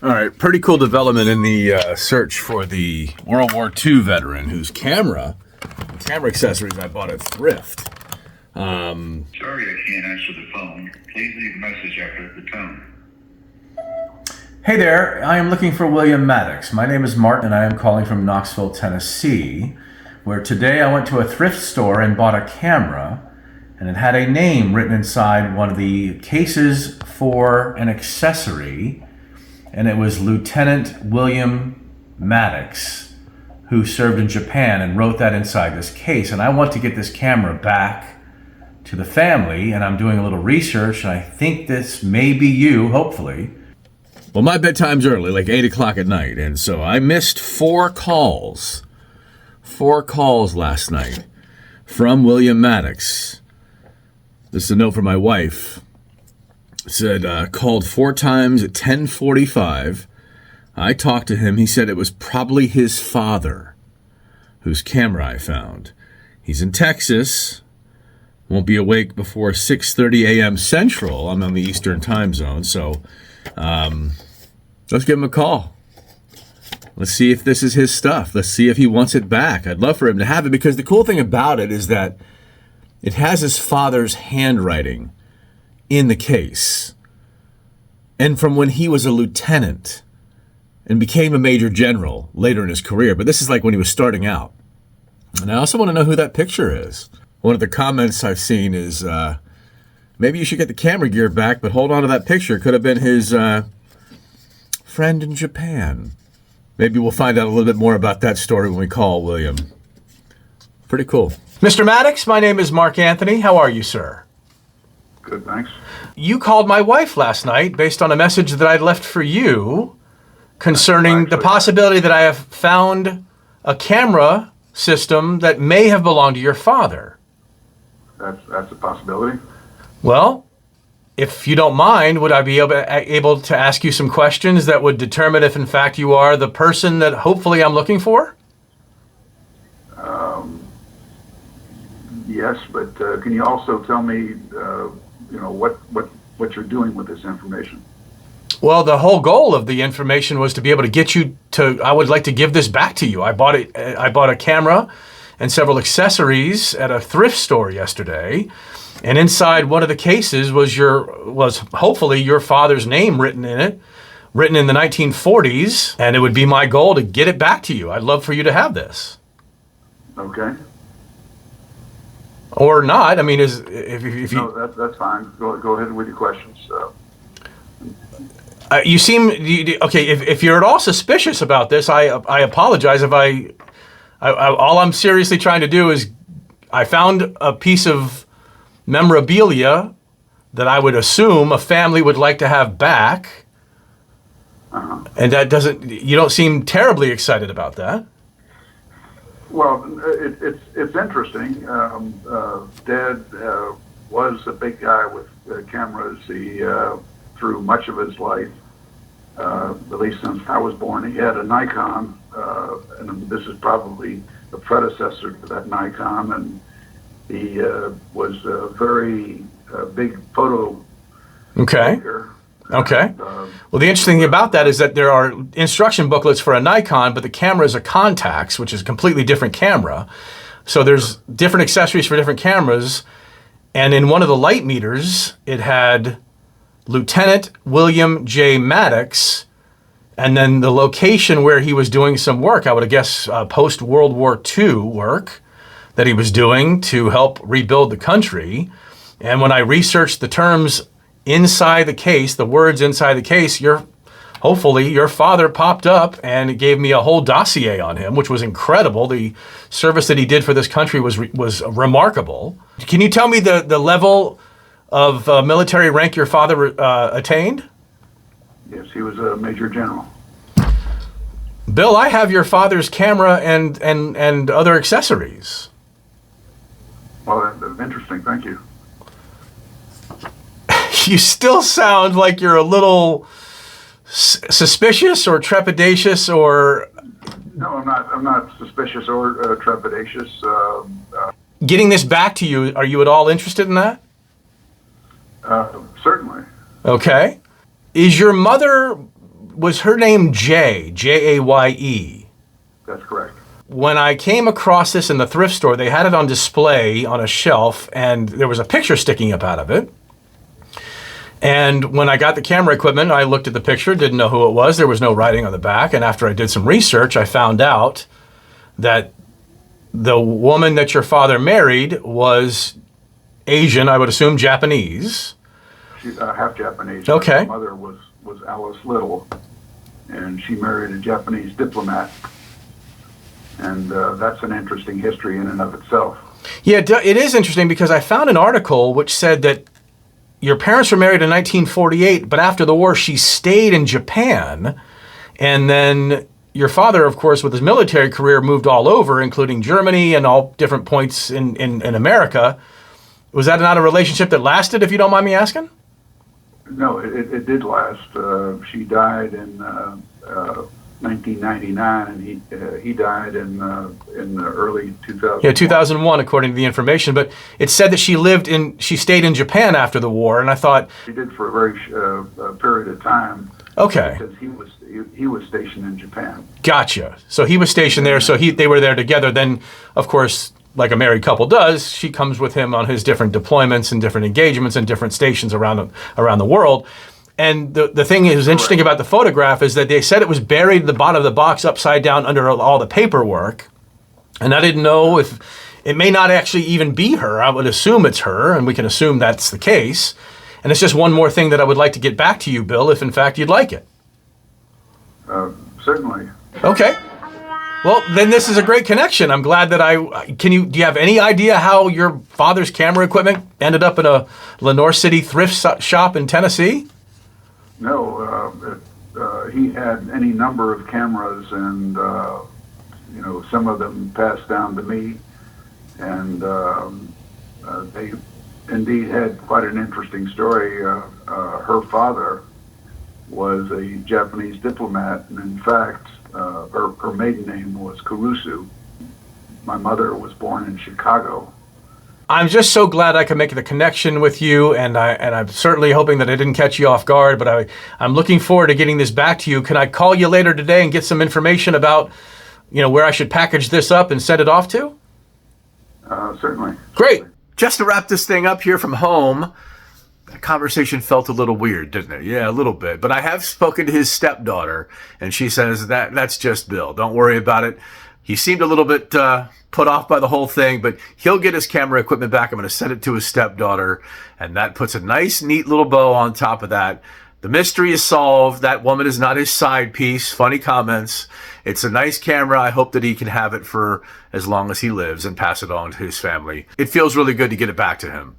All right, pretty cool development in the search for the World War II veteran whose camera accessories I bought at Thrift. Sorry I can't answer the phone. Please leave a message after the tone. Hey there, I am looking for William Maddox. My name is Mark and I am calling from Knoxville, Tennessee, where today I went to a thrift store and bought a camera, and it had a name written inside one of the cases for an accessory, and it was Lieutenant William Maddox, who served in Japan, and wrote that inside this case. And I want to get this camera back to the family, and I'm doing a little research, and I think this may be you, hopefully. Well, my bedtime's early, like 8 o'clock at night, and so I missed 4 calls last night from William Maddox. This is a note from my wife. It said, called 4 times at 10:45. I talked to him. He said it was probably his father whose camera I found. He's in Texas. Won't be awake before 6:30 a.m. Central. I'm on the Eastern time zone, so let's give him a call. Let's see if this is his stuff. Let's see if he wants it back. I'd love for him to have it, because the cool thing about it is that it has his father's handwriting in the case. And from when he was a lieutenant and became a major general later in his career. But this is like when he was starting out. And I also want to know who that picture is. One of the comments I've seen is, maybe you should get the camera gear back, but hold on to that picture. It could have been his friend in Japan. Maybe we'll find out a little bit more about that story when we call William. Pretty cool. Mr. Maddox, my name is Mark Anthony. How are you, sir? Good, thanks. You called my wife last night based on a message that I'd left for you concerning the possibility that I have found a camera system that may have belonged to your father. That's a possibility. Well, if you don't mind, would I be able to ask you some questions that would determine if in fact you are the person that hopefully I'm looking for? Yes, but can you also tell me, what you're doing with this information? Well, the whole goal of the information was to be able to get you to, I would like to give this back to you. I bought a camera and several accessories at a thrift store yesterday. And inside one of the cases was hopefully your father's name written in it, written in the 1940s. And it would be my goal to get it back to you. I'd love for you to have this. Okay. Or not. I mean, if you... No, that's fine. Go ahead with your questions. You seem... Okay, if you're at all suspicious about this, I apologize if I all I'm seriously trying to do is, I found a piece of memorabilia that I would assume a family would like to have back. Uh-huh. And you don't seem terribly excited about that. Well, it's interesting. Dad was a big guy with cameras. He through much of his life, at least since I was born, he had a Nikon, and this is probably the predecessor to that Nikon, and he was a very big photo maker. Okay. Well, the interesting thing about that is that there are instruction booklets for a Nikon, but the camera is a Contax, which is a completely different camera. So there's different accessories for different cameras. And in one of the light meters, it had Lieutenant William J. Maddox, and then the location where he was doing some work, I would guess post-World War II work that he was doing to help rebuild the country. And when I researched the terms inside the case, the words inside the case, hopefully your father popped up, and it gave me a whole dossier on him, which was incredible. The service that he did for this country was remarkable. Can you tell me the level of military rank your father attained? Yes, he was a major general. Bill, I have your father's camera and other accessories. Well, that's interesting. Thank you. You still sound like you're a little suspicious or trepidatious, or... No, I'm not suspicious or trepidatious. Getting this back to you, are you at all interested in that? Certainly. Okay. Is your mother was her name Jay, Jaye? That's correct. When I came across this in the thrift store, they had it on display on a shelf, and there was a picture sticking up out of it. And when I got the camera equipment, I looked at the picture, didn't know who it was. There was no writing on the back. And after I did some research, I found out that the woman that your father married was Asian, I would assume Japanese. She's half Japanese. Okay. Her mother was Alice Little, and she married a Japanese diplomat. And that's an interesting history in and of itself. Yeah, it is interesting because I found an article which said that your parents were married in 1948, but after the war, she stayed in Japan. And then your father, of course, with his military career, moved all over, including Germany and all different points in America. Was that not a relationship that lasted, if you don't mind me asking? No, it did last. She died in 1999, and he died in the early 2000s. Yeah, 2001, according to the information. But it said that she stayed in Japan after the war, and I thought She did for a very period of time. Okay. Because he was stationed in Japan. Gotcha. So he was stationed there, so they were there together. Then, of course, like a married couple does, she comes with him on his different deployments and different engagements and different stations around the world. And the thing is interesting about the photograph is that they said it was buried at the bottom of the box upside down under all the paperwork. And I didn't know if it may not actually even be her. I would assume it's her, and we can assume that's the case. And it's just one more thing that I would like to get back to you, Bill, if in fact you'd like it. Certainly. Okay. Well, then this is a great connection. I'm glad that do you have any idea how your father's camera equipment ended up in a Lenore City thrift shop in Tennessee? No, he had any number of cameras, and some of them passed down to me, and they indeed had quite an interesting story. Her father was a Japanese diplomat, and in fact, her maiden name was Kurusu. My mother was born in Chicago. I'm just so glad I could make the connection with you, and I'm certainly hoping that I didn't catch you off guard, but I'm looking forward to getting this back to you. Can I call you later today and get some information about, where I should package this up and send it off to? Certainly. Great. Just to wrap this thing up here from home, that conversation felt a little weird, didn't it? Yeah, a little bit. But I have spoken to his stepdaughter, and she says that's just Bill. Don't worry about it. He seemed a little bit put off by the whole thing, but he'll get his camera equipment back. I'm going to send it to his stepdaughter, and that puts a nice, neat little bow on top of that. The mystery is solved. That woman is not his side piece. Funny comments. It's a nice camera. I hope that he can have it for as long as he lives and pass it on to his family. It feels really good to get it back to him.